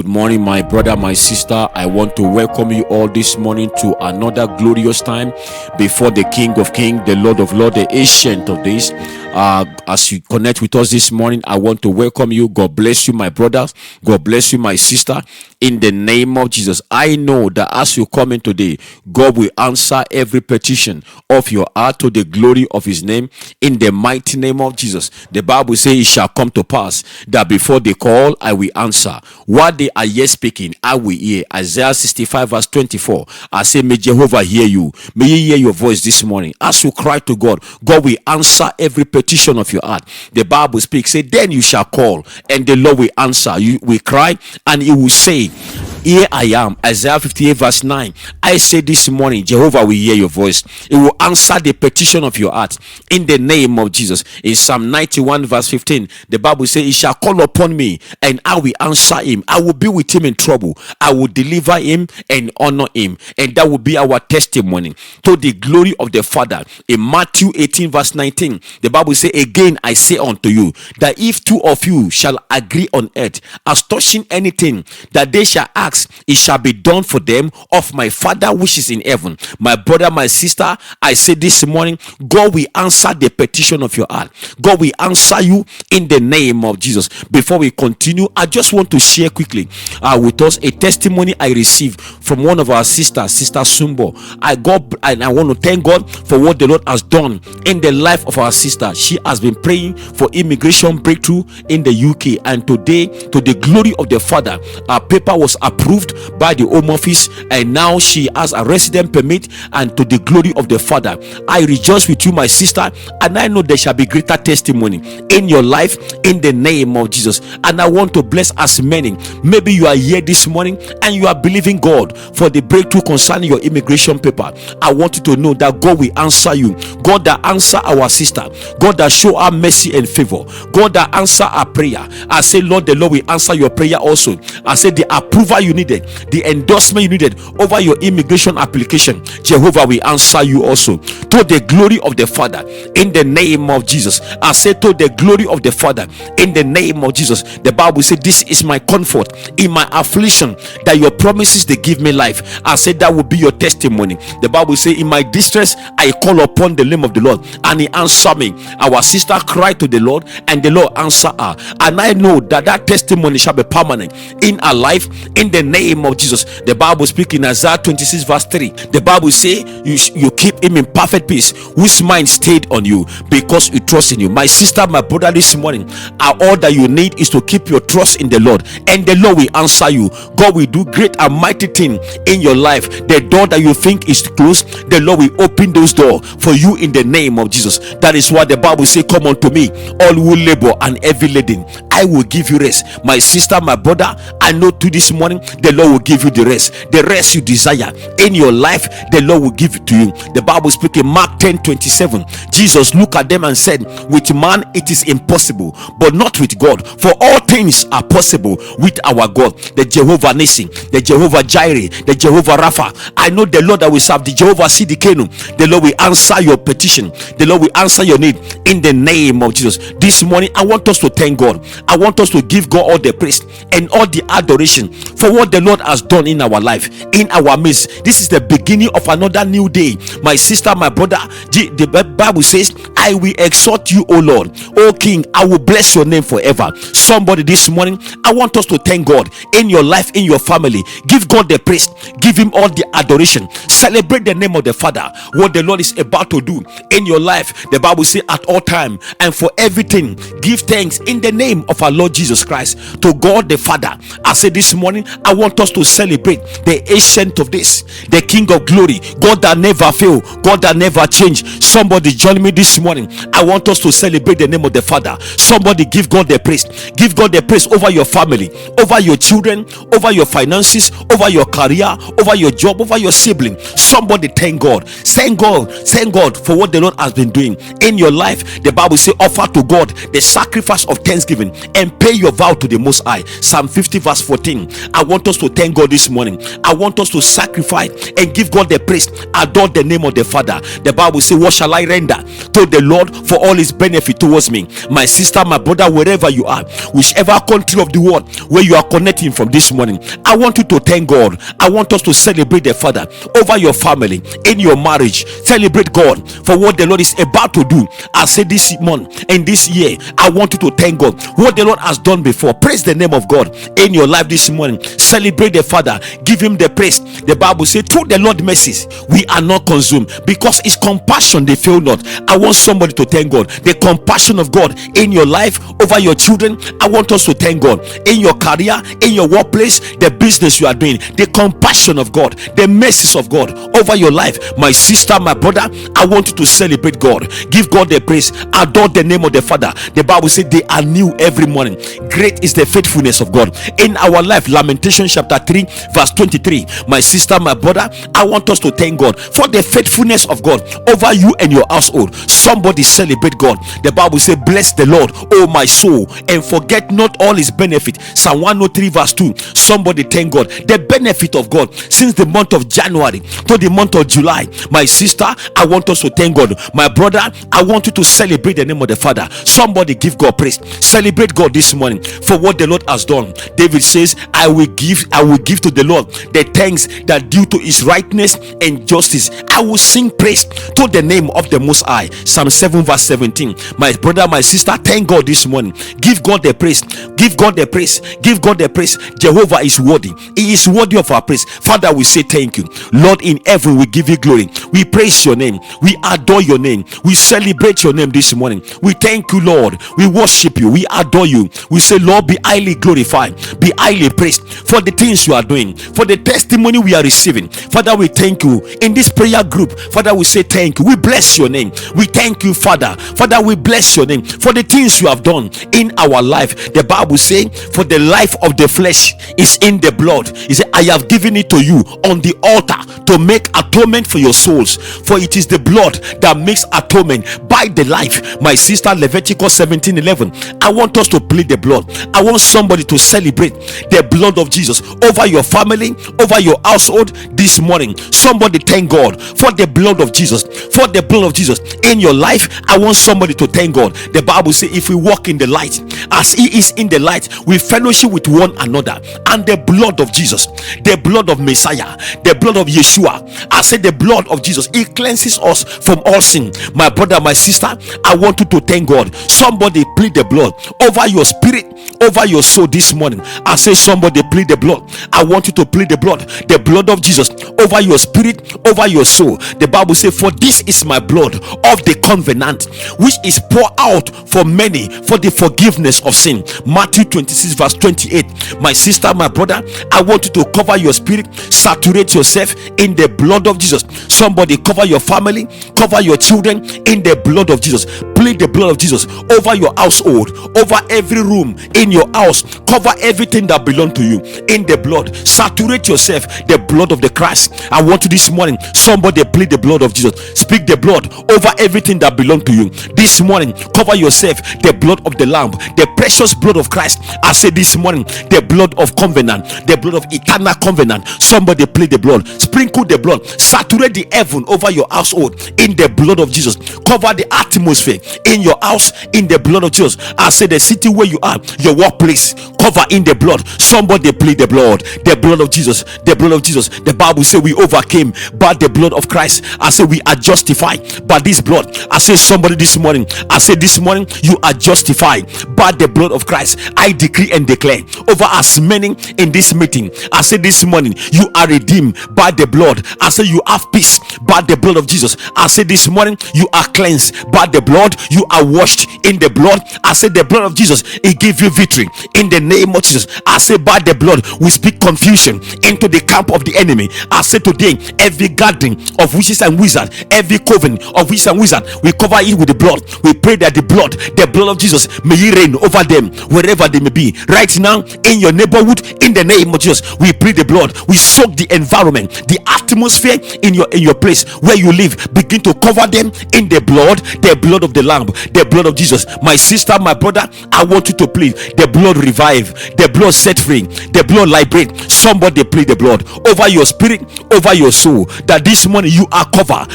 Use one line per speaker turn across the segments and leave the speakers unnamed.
Good morning, my brother, my sister. I want to welcome you all this morning to another glorious time before the King of Kings, the Lord of Lords, the Ancient of Days. As you connect with us this morning, I want to welcome you. God bless you, my brothers. God bless you, my sister. In the name of Jesus, I know that as you come in today, God will answer every petition of your heart to the glory of His name. In the mighty name of Jesus, the Bible says it shall come to pass that before they call, I will answer. What they are yet speaking, I will hear. Isaiah 65 verse 24. I say, may Jehovah hear you. May He hear your voice this morning. As you cry to God, God will answer every petition of your heart. The Bible speaks, say, then you shall call, and the Lord will answer. You will cry, and He will say, here I am. Isaiah 58 verse 9. I say this morning, Jehovah will hear your voice. He will answer the petition of your heart in the name of Jesus. In Psalm 91 verse 15, the Bible says, he shall call upon me, and I will answer him. I will be with him in trouble. I will deliver him and honor him. And that will be our testimony to the glory of the Father. In Matthew 18 verse 19, the Bible says, again I say unto you, that if two of you shall agree on earth as touching anything that they shall ask, it shall be done for them of my Father which is in heaven. My brother, my sister, I say this morning, God will answer the petition of your heart. God will answer you in the name of Jesus. Before we continue, I just want to share quickly with us a testimony I received from one of our sisters, Sister Sumbo. I want to thank God for what the Lord has done in the life of our sister. She has been praying for immigration breakthrough in the UK, and today, to the glory of the Father, our paper was approved by the Home Office, and now she has a resident permit. And to the glory of the Father, I rejoice with you, my sister, and I know there shall be greater testimony in your life in the name of Jesus. And I want to bless as many. Maybe you are here this morning and you are believing God for the breakthrough concerning your immigration paper. I want you to know that God will answer you. God that answer our sister, God that show our mercy and favor, God that answer our prayer. I say, Lord, the Lord will answer your prayer also. I say, the approval you needed, the endorsement you needed over your immigration application, Jehovah will answer you also. To the glory of the Father, in the name of Jesus. I say, to the glory of the Father, in the name of Jesus. The Bible said, this is my comfort in my affliction, that your promises they give me life. I said that will be your testimony. The Bible says, in my distress I call upon the name of the Lord, and He answered me. Our sister cried to the Lord, and the Lord answered her. And I know that that testimony shall be permanent in our life in the name of Jesus. The Bible speaks in Isaiah 26 verse 3. The Bible say, you keep him in perfect peace whose mind stayed on you, because you trust in you. My sister, my brother, this morning, all that you need is to keep your trust in the Lord, and the Lord will answer you. God will do great and mighty thing in your life. The door that you think is closed, the Lord will open those doors for you in the name of Jesus. That is why the Bible say, come unto me, all who labor and heavy laden, I will give you rest. My sister, my brother, I know to this morning, the Lord will give you the rest you desire in your life. The Lord will give it to you. The Bible speaking Mark 10:27, Jesus looked at them and said, with man it is impossible, but not with God, for all things are possible with our God. The Jehovah Nissi, the Jehovah Jireh, the Jehovah Rapha. I know the Lord that we serve, the Jehovah Siddiqenu. The Lord will answer your petition. The Lord will answer your need in the name of Jesus. This morning I want us to thank God. I want us to give God all the praise and all the adoration for what the Lord has done in our life, in our midst. This is the beginning of another new day. My sister, my brother, the Bible says, I will exhort you, O Lord, O King, I will bless your name forever. Somebody this morning, I want us to thank God in your life, in your family. Give God the praise, give him all the adoration, celebrate the name of the Father, what the Lord is about to do in your life. The Bible says, at all time and for everything give thanks in the name of our Lord Jesus Christ to God the Father. I say this morning, I want us to celebrate the Ancient of Days, the King of Glory, God that never fail, God that never change. Somebody join me this morning. I want us to celebrate the name of the Father. Somebody give God the praise. Give God the praise over your family, over your children, over your finances, over your career, over your job, over your sibling. Somebody thank God. Thank God for what the Lord has been doing in your life. The Bible says, offer to God the sacrifice of thanksgiving. and pay your vow to the Most High. Psalm 50 verse 14. I want us to thank God this morning. I want us to sacrifice and give God the praise. Adore the name of the Father. The Bible says, what shall I render to the Lord for all his benefit towards me? My sister, my brother, wherever you are, whichever country of the world where you are connecting from this morning, I want you to thank God. I want us to celebrate the Father over your family, in your marriage. Celebrate God for what the Lord is about to do. I say this month and this year, I want you to thank God what the Lord has done before. Praise the name of God in your life this morning. Celebrate the Father, give him the praise. The Bible says, through the Lord mercies we are not consumed, because his compassion they fail not. I want somebody to thank God. The compassion of God in your life, over your children. I want us to thank God in your career, in your workplace, the business you are doing. The compassion of God, the mercies of God over your life. My sister, my brother, I want you to celebrate God. Give God the praise. Adore the name of the Father. The Bible says they are new every morning. Great is the faithfulness of God in our life. Lamentation chapter 3 verse 23. My sister, my brother, I want us to thank God for the faithfulness of God over you and your household. Somebody celebrate God. The Bible says, bless the Lord, oh my soul, and forget not all his benefit. Psalm 103 verse 2. Somebody thank God. The benefit of God since the month of January to the month of July. My sister, I want us to thank God. My brother, I want you to celebrate the name of the Father. Somebody give God praise. Celebrate God this morning for what the Lord has done. David says, I will give to the Lord the thanks that due to his rightness and justice. I will sing praise to the name of the Most High. Psalm 7 verse 17. My brother, my sister, thank God this morning. Give God the praise. Give God the praise. Give God the praise. Jehovah is worthy. He is worthy of our praise. Father, we say thank you. Lord, in heaven we give you glory. We praise your name. We adore your name. We celebrate your name this morning. We thank you, Lord. We worship you. We adore you. We say, Lord, be highly glorified, be highly praised for the things you are doing, for the testimony we are receiving. Father, we thank you in this prayer group. Father, we say thank you. We bless your name. We thank you, Father. Father, we bless your name for the things you have done in our life. The Bible says, for the life of the flesh is in the blood. He said, I have given it to you on the altar to make atonement for your souls, for it is the blood that makes atonement by the life. My sister, Leviticus 17:11. I want us to plead the blood. I want somebody to celebrate the blood of Jesus over your family, over your household this morning. Somebody thank God for the blood of Jesus, for the blood of Jesus in your life. I want somebody to thank God. The Bible says, if we walk in the light as he is in the light, we fellowship with one another. And the blood of Jesus, the blood of Messiah, the blood of Yeshua, I say the blood of Jesus, it cleanses us from all sin. My brother, my sister, I want you to thank God. Somebody plead the blood over your spirit, over your soul this morning. I say somebody plead the blood. I want you to plead the blood of Jesus over your spirit, over your soul. The Bible says, for this is my blood of the covenant, which is poured out for many for the forgiveness of sin. Matthew 26 verse 28. My sister, my brother, I want you to cover your spirit, saturate yourself in the blood of Jesus. Somebody cover your family, cover your children in the blood of Jesus. Plead the blood of Jesus over your household, over every room in your house. Cover everything that belongs to you in the blood. Saturate yourself, the blood of the Christ. I want you this morning, somebody plead the blood of Jesus. Speak the blood over everything that belongs to you this morning. Cover yourself, the blood of the Lamb, the precious blood of Christ. I say this morning, the blood of covenant, the blood of eternal covenant. Somebody plead the blood. Sprinkle the blood. Saturate the heaven over your household in the blood of Jesus. Cover the atmosphere in your house in the blood of Jesus. I say the city where you are, your workplace, cover in the blood. Somebody plead the blood of Jesus, the blood of Jesus. The Bible says we overcame by the blood of Christ. I say we are justified by this blood. I say somebody this morning, I say this morning, you are justified by the blood of Christ. I decree and declare over as many in this meeting. I say this morning, you are redeemed by the blood. I say you have peace by the blood of Jesus. I say this morning, you are cleansed by the blood. You are washed in the blood. I say the blood of Jesus, it gives you victory in the name name of Jesus. I say by the blood we speak confusion into the camp of the enemy. I say today every gathering of witches and wizards, every coven of witches and wizards, we cover it with the blood. We pray that the blood of Jesus may reign over them wherever they may be. Right now in your neighborhood, in the name of Jesus, we pray the blood. We soak the environment, the atmosphere in your place where you live. Begin to cover them in the blood of the Lamb, the blood of Jesus. My sister, my brother, I want you to plead the blood revive, the blood set free, the blood liberate. Somebody plead the blood over your spirit, over your soul, that this morning you are covered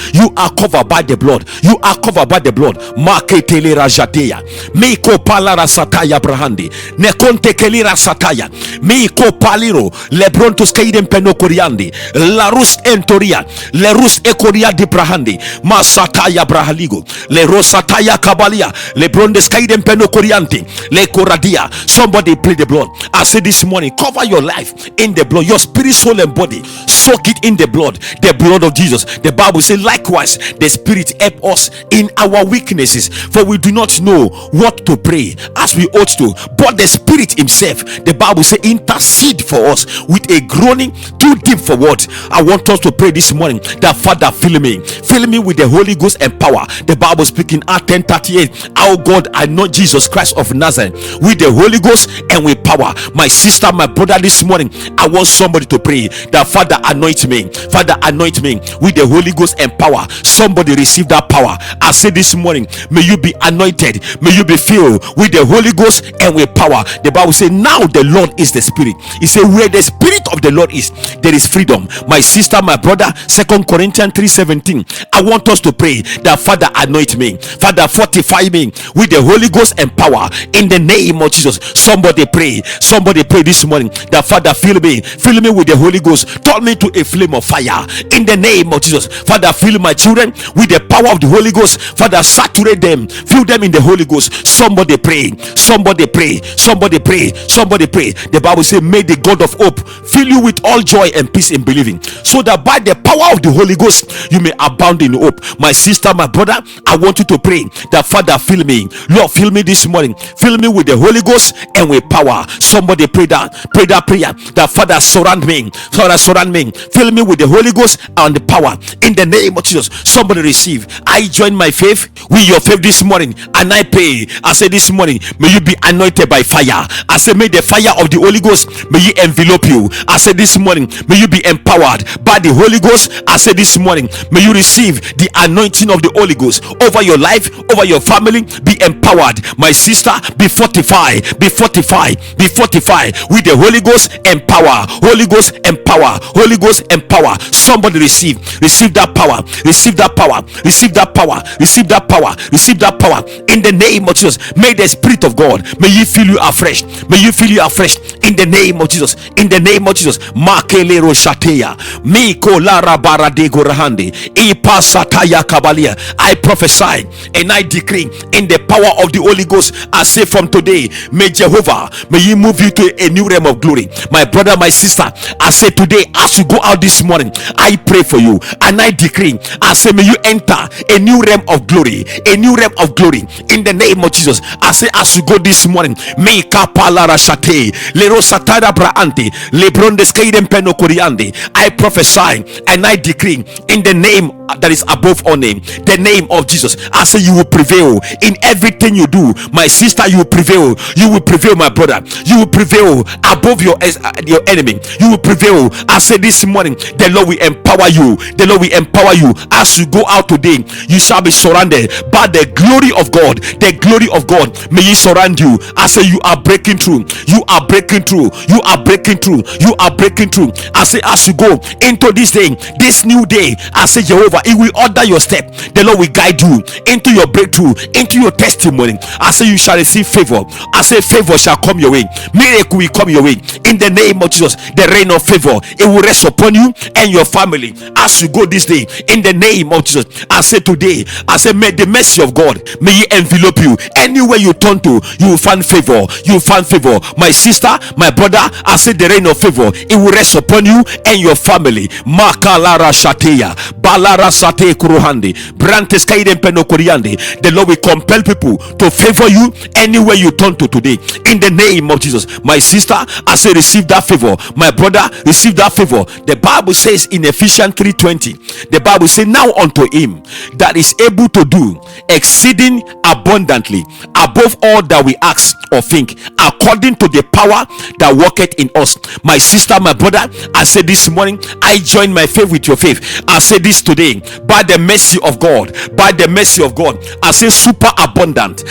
by the blood. You are covered by the blood. Maketele rajateya miko palara sataya brahandi nekonte kelira sataya miko paliro lebrontos kaiden penokoriandi larus entoria lerus ekoria di brahandi masataya brahaligo le rosataya kabalia lebrondes kaiden penokorianti le koradia. Somebody plead the blood. I say this morning, cover your life in the blood, your spirit, soul and body. Soak it in the blood of Jesus. The Bible says likewise the spirit help us in our weaknesses, for we do not know what to pray as we ought to, but the spirit himself, the Bible says, intercede for us with a groaning too deep for words. I want us to pray this morning that Father, fill me with the Holy Ghost and power. The Bible speaking at 10:38, our God, I know Jesus Christ of Nazareth with the Holy Ghost and with power. My sister, my brother, this morning I want somebody to pray that Father, anoint me with the Holy Ghost and power. Somebody receive that power. I say this morning, may you be anointed, may you be filled with the Holy Ghost and with power. The Bible says now the Lord is the Spirit. He said where the Spirit of the Lord is, there is freedom. My sister, my brother, 2 Corinthians 3:17, I want us to pray that Father, anoint me, Father, fortify me with the Holy Ghost and power in the name of Jesus. Somebody pray this morning that Father, fill me with the Holy Ghost, turn me to a flame of fire in the name of Jesus. Father, fill my children with the power of the Holy Ghost. Father, saturate them, fill them in the Holy Ghost. Somebody pray. The Bible says, may the God of hope fill you with all joy and peace in believing, so that by the power of the Holy Ghost you may abound in hope. My sister, my brother, I want you to pray that Father, fill me, Lord, fill me this morning, fill me with the Holy Ghost and with power. Somebody pray that prayer that Father, surround me, fill me with the Holy Ghost and the power in the name of Jesus. Somebody receive. I join my faith with your faith this morning and I pray. I say this morning, may you be anointed by fire. I say may the fire of the Holy Ghost may you envelop you. I say this morning, may you be empowered by the Holy Ghost. I say this morning, may you receive the anointing of the Holy Ghost over your life, over your family. Be empowered. My sister, be fortified with the Holy Ghost and power. Holy Ghost and power. Holy Ghost and power. Somebody receive that power. Receive that power in the name of Jesus. May the Spirit of God, may you feel you afresh in the name of Jesus. In the name of Jesus. Makele roshateya miko lara baradego rahandi ipasataya kabalia. I prophesy and I decree in the power of the Holy Ghost. I say from today, may Jehovah, may you move you to a new realm of glory. My brother, my sister, I say today, as you go out this morning, I pray for you and I decree, I say may you enter a new realm of glory, in the name of Jesus. I say as you go this morning, may kapalara shate lero satara braanti lebrondes kaiden penokoriande. I prophesy and I decree in the name that is above all name, the name of Jesus. I say you will prevail in everything you do. My sister, you will prevail. My brother, you will prevail above your enemy. You will prevail. I say this morning, the Lord will empower you. As you go out today, you shall be surrounded by the glory of God. May He surround you. I say you are breaking through. I say as you go into this day, this new day, I say Jehovah, He will order your step. The Lord will guide you into your breakthrough, into your testimony. I say you shall receive favor. I say favor shall come your way. Miracle will come your way in the name of Jesus. The reign of favor, it will rest upon you and your family as you go this day in the name of Jesus. I say today, I say may the mercy of God may it envelop you. Anywhere you turn to, you will find favor. My sister, my brother, I say the reign of favor, it will rest upon you and your family. Makalara shateya balara Sate Kuruhandi, Brantes Kaiden Penokoriande. The Lord will compel people to favor you anywhere you turn to today. In the name of Jesus. My sister, I say receive that favor. My brother, receive that favor. The Bible says in Ephesians 3:20, the Bible says, now unto him that is able to do exceeding abundantly above all that we ask or think, according to the power that worketh in us. My sister, my brother, I say this morning, I join my faith with your faith. I say this today, by the mercy of God, by the mercy of God, I say super abundant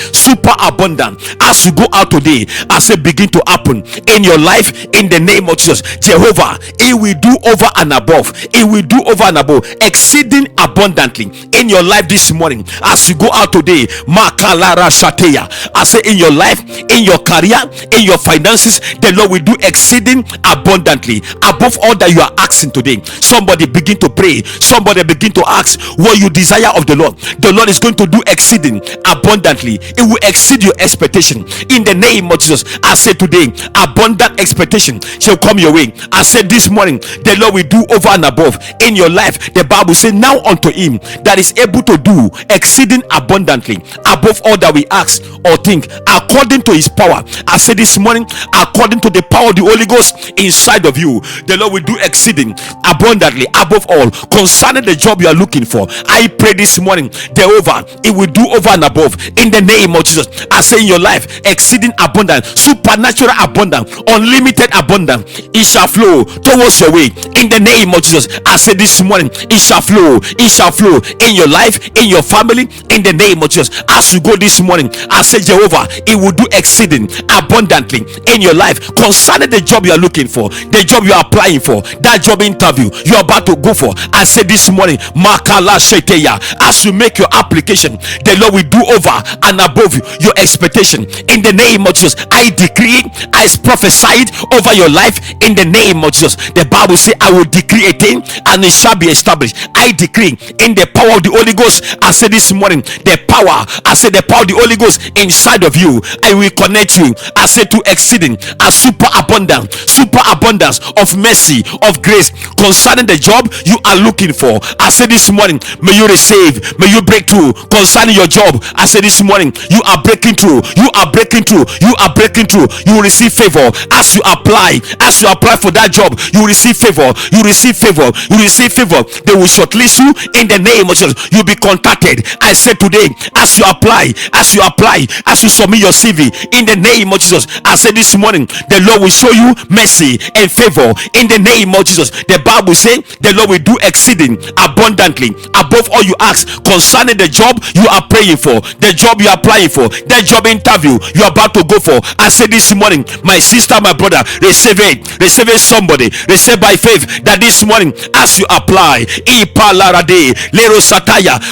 as you go out today. I say begin to happen in your life in the name of Jesus. Jehovah, he will do over and above, he will do over and above, exceeding abundantly in your life this morning as you go out today. Makalara Shateya, I say in your life, in your career, in your finances, the Lord will do exceeding abundantly above all that you are asking today. Somebody begin to pray, somebody begin to ask what you desire of the Lord. The Lord is going to do exceeding abundantly. It will exceed your expectation in the name of Jesus. I say today, abundant expectation shall come your way. I said this morning, the Lord will do over and above in your life. The Bible says, now unto him that is able to do exceeding abundantly above all that we ask or think, according to his power. I said this morning, according to the power of the Holy Ghost inside of you, the Lord will do exceeding abundantly above all concerning the job you are looking for. I pray this morning, Jehovah, it will do over and above in the name of Jesus. I say in your life, exceeding abundant, supernatural abundant, unlimited abundant, it shall flow towards your way in the name of Jesus. I say this morning, it shall flow in your life, in your family, in the name of Jesus. As you go this morning, I say Jehovah, it will do exceeding abundantly in your life concerning the job you are looking for, the job you are applying for, that job interview you are about to go for. I say this morning, Makala Sheteya, as you make your application, the Lord will do over and above your expectation in the name of Jesus. I decree, I prophesied over your life in the name of Jesus. The Bible says, I will decree a thing and it shall be established. I decree in the power of the Holy Ghost. I say this morning, the power, I say the power of the Holy Ghost inside of you, I will connect you. I say to exceeding a super abundance of mercy, of grace concerning the job you are looking for. I say this morning, may you receive, may you break through concerning your job. I say this morning, you are breaking through, you are breaking through, you are breaking through. You will receive favor as you apply for that job. You will receive favor, you receive favor, you receive favor. They will shortlist you in the name of Jesus. You'll be contacted. I say today, as you apply, as you submit your CV in the name of Jesus. I say this morning, the Lord will show you mercy and favor in the name of Jesus. The Bible says the Lord will do exceeding abundantly above all you ask concerning the job you are praying for, the job you are applying for, the job interview you are about to go for. I say this morning, my sister, my brother, receive it, somebody, receive by faith that this morning as you apply,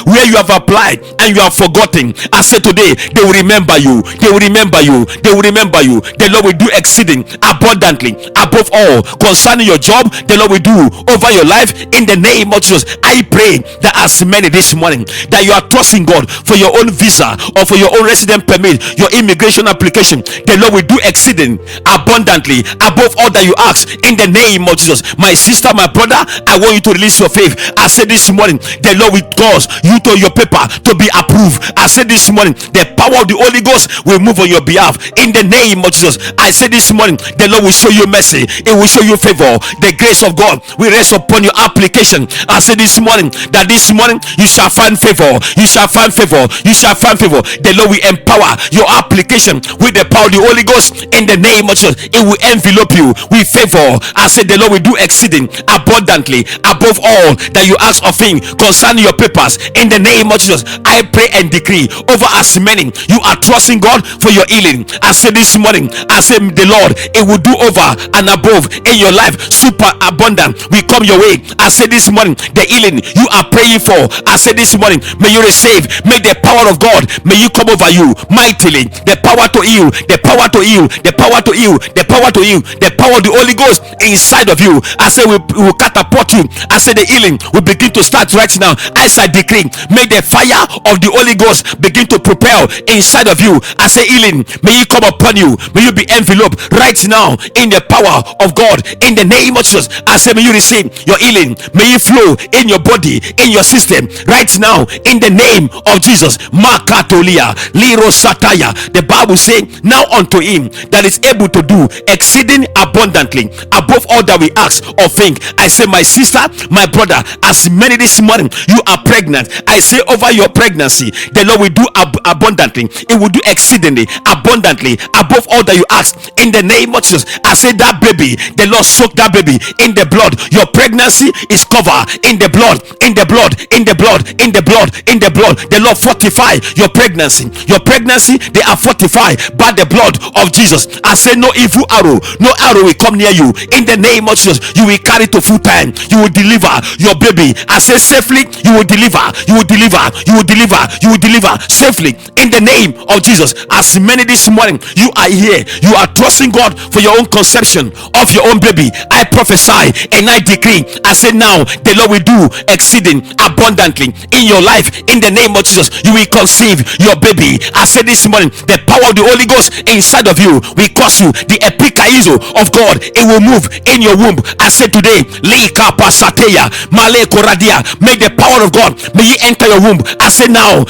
where you have applied and you have forgotten, I say today they will remember you, they will remember you, they will remember you. The Lord will do exceeding abundantly above all concerning your job. The Lord will do over your life in the name of Jesus. I pray that as many this morning that you are trusting God for your own visa or for your own resident permit, your immigration application, the Lord will do exceeding abundantly above all that you ask in the name of Jesus. My sister, my brother, I want you to release your faith. I said this morning, the Lord will cause you to your paper to be approved. I said this morning, the power of the Holy Ghost will move on your behalf in the name of Jesus. I said this morning, the Lord will show you mercy, it will show you favor. The grace of God will rest upon your application. I said this morning that this morning you shall find favor, you shall find favor, you shall find favor. The Lord will empower your application with the power of the Holy Ghost in the name of Jesus. It will envelope you with favor. I said the Lord will do exceeding abundantly above all that you ask of him concerning your papers in the name of Jesus. I pray and decree over as many you are trusting God for your healing. I said this morning, I said the Lord, it will do over and above in your life, super abundant will come your way. I said this morning, the healing you are praying for, I said this morning, may you receive, may the power of God, may you come over you mightily, the power to heal, the power to heal, the power to heal, the power to heal, the power of the Holy Ghost inside of you. I say we will catapult you. I say the healing will begin to start right now. As I decree, may the fire of the Holy Ghost begin to propel inside inside of you. I say healing, may it come upon you. May you be enveloped right now in the power of God. In the name of Jesus, I say may you receive your healing. May it flow in your body, in your system right now in the name of Jesus. Makatolia Liro Sataya. The Bible says, now unto him that is able to do exceeding abundantly above all that we ask or think. I say, my sister, my brother, as many this morning you are pregnant, I say over your pregnancy, the Lord will do abundantly. It will do exceedingly abundantly above all that you ask in the name of Jesus. I say that baby, the Lord soak that baby in the blood. Your pregnancy is covered in the blood, in the blood, in the blood, in the blood, in the blood. The Lord fortify your pregnancy. Your pregnancy, they are fortified by the blood of Jesus. I say no evil arrow, no arrow will come near you in the name of Jesus. You will carry to full time. You will deliver your baby. I say safely, you will deliver, you will deliver, you will deliver, you will deliver safely in the name of Jesus. As many this morning you are here, you are trusting God for your own conception of your own baby. I prophesy and I decree, I say now the Lord will do exceeding abundantly in your life in the name of Jesus. You will conceive your baby. I say this morning, the power of the Holy Ghost inside of you will cause you the epikaizo of God. It will move in your womb. I say today, Lika Pasateya Male Koradia, make the power of God may it enter your womb. I say now,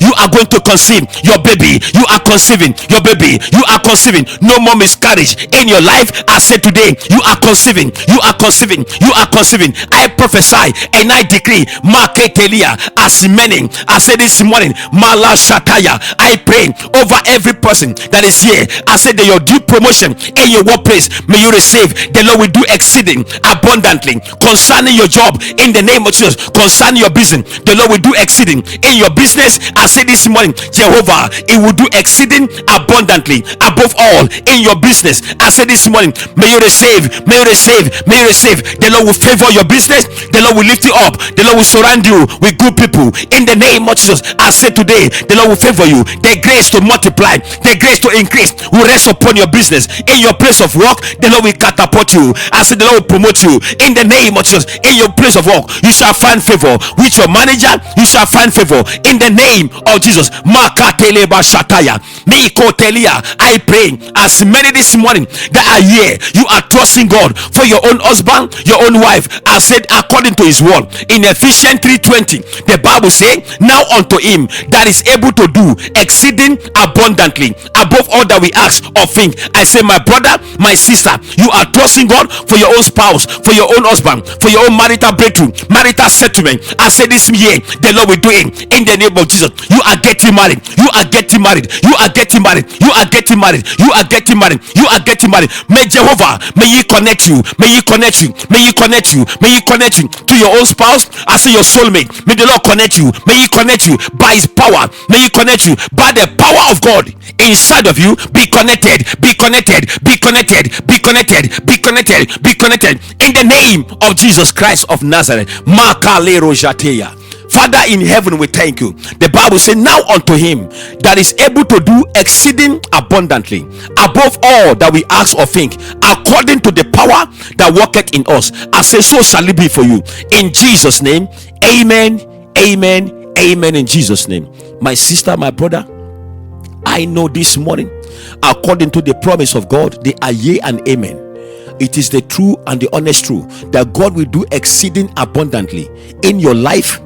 you are going to conceive your baby. You are conceiving your baby. You are conceiving. No more miscarriage in your life. I say today, you are conceiving. You are conceiving. You are conceiving. I prophesy and I decree, Maketelia, as many. I say this morning, Mala Shataya. I pray over every person that is here. I say that your due promotion in your workplace may you receive. The Lord will do exceeding abundantly concerning your job in the name of Jesus. Concerning your business, the Lord will do exceeding in your business. I say this morning, Jehovah, it will do exceeding abundantly above all in your business. I say this morning, may you receive, may you receive, may you receive. The Lord will favor your business. The Lord will lift you up. The Lord will surround you with good people in the name of Jesus. I say today, the Lord will favor you. The grace to multiply, the grace to increase will rest upon your business. In your place of work, the Lord will catapult you. I say the Lord will promote you in the name of Jesus. In your place of work, you shall find favor with your manager. You shall find favor in the name of Jesus. Makateleba Shataya Mikotelia. I pray as many this morning that are here, you are trusting God for your own husband, your own wife. I said according to his word in Ephesians 3:20, the Bible says, now unto him that is able to do exceeding abundantly above all that we ask or think. I say, my brother, my sister, you are trusting God for your own spouse, for your own husband, for your own marital breakthrough, marital settlement. I say this year, the Lord will do it in the name of Jesus. You are getting married. You are getting married. You are getting married. You are getting married. You are getting married. You are getting married. May Jehovah, may He connect you. May He connect you. May He connect you. May He connect you to your own spouse. I say your soulmate. May the Lord connect you. May He connect you by His power. May He connect you by the power of God inside of you. Be connected. Be connected. Be connected. Be connected. Be connected. Be connected. In the name of Jesus Christ of Nazareth. Makalero Jateya. Father in heaven, we thank you. The Bible says, now unto him that is able to do exceeding abundantly above all that we ask or think, according to the power that worketh in us. I say, so shall it be for you. In Jesus' name, amen, amen, amen. In Jesus' name. My sister, my brother, I know this morning, according to the promise of God, they are yea and amen. It is the true and the honest truth that God will do exceeding abundantly in your life,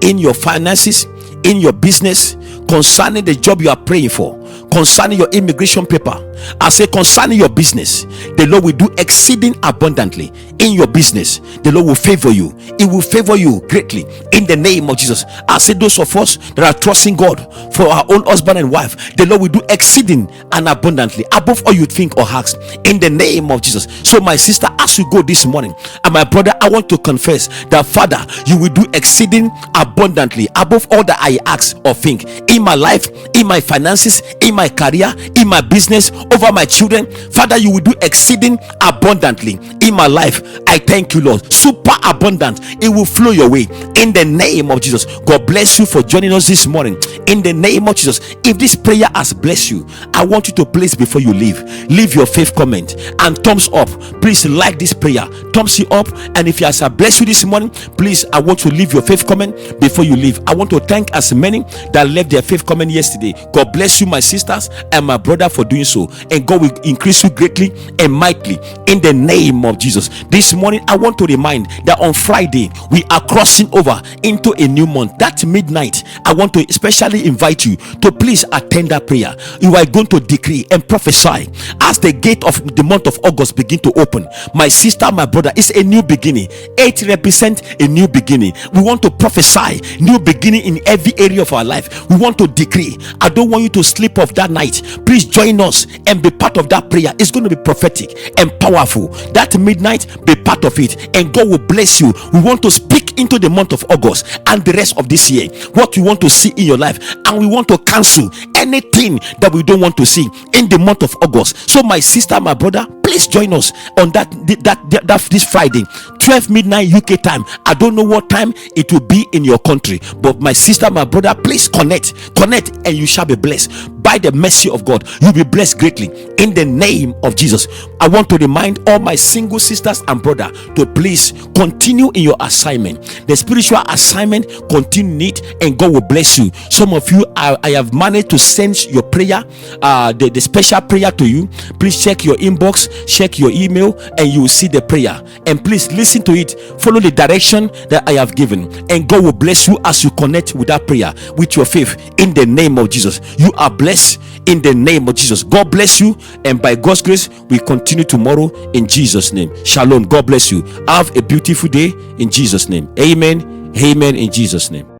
in your finances, in your business, concerning the job you are praying for, concerning your immigration paper. I say concerning your business, the Lord will do exceeding abundantly in your business. The Lord will favor you. It will favor you greatly in the name of Jesus. I say those of us that are trusting God for our own husband and wife, the Lord will do exceeding and abundantly above all you think or ask in the name of Jesus. So my sister, as we go this morning, and my brother, I want to confess that Father, you will do exceeding abundantly above all that I ask or think in my life, in my finances, in my my career, in my business, over my children. Father, you will do exceeding abundantly in my life. I thank you, Lord. Super abundant. It will flow your way in the name of Jesus. God bless you for joining us this morning in the name of Jesus. If this prayer has blessed you, I want you to please, before you leave your faith comment and thumbs up. Please like this prayer, thumbs you up. And if he has blessed you this morning, please, I want to leave your faith comment before you leave. I want to thank as many that left their faith comment yesterday. God bless you, my sisters and my brother, for doing so, and God will increase you greatly and mightily in the name of Jesus. This morning I want to remind that on Friday we are crossing over into a new month. That midnight, I want to especially invite you to please attend that prayer. You are going to decree and prophesy as the gate of the month of August begin to open. My sister, my brother, it's a new beginning. 8 represent a new beginning. We want to prophesy new beginning in every area of our life. We want to decree. I don't want you to sleep off that night. Please join us and be part of that prayer. It's going to be prophetic and powerful. That midnight, be part of it, and God will bless you. We want to speak into the month of August and the rest of this year, what you want to see in your life, and we want to cancel anything that we don't want to see in the month of August. So my sister, my brother, please join us on that this Friday, 12 midnight UK time. I don't know what time it will be in your country, but my sister, my brother, please connect, and you shall be blessed by the mercy of God. You'll be blessed greatly in the name of Jesus. I want to remind all my single sisters and brother to please continue in your assignment. The spiritual assignment, continue it, and God will bless you. Some of you, I have managed to send your prayer, the special prayer to you. Please check your inbox, check your email, and you will see the prayer. And please listen to it, follow the direction that I have given, and God will bless you as you connect with that prayer with your faith in the name of Jesus. You are blessed in the name of Jesus. God bless you, and by God's grace we continue tomorrow in Jesus' name. Shalom. God bless you. Have a beautiful day in Jesus' name. Amen. Amen. In Jesus' name.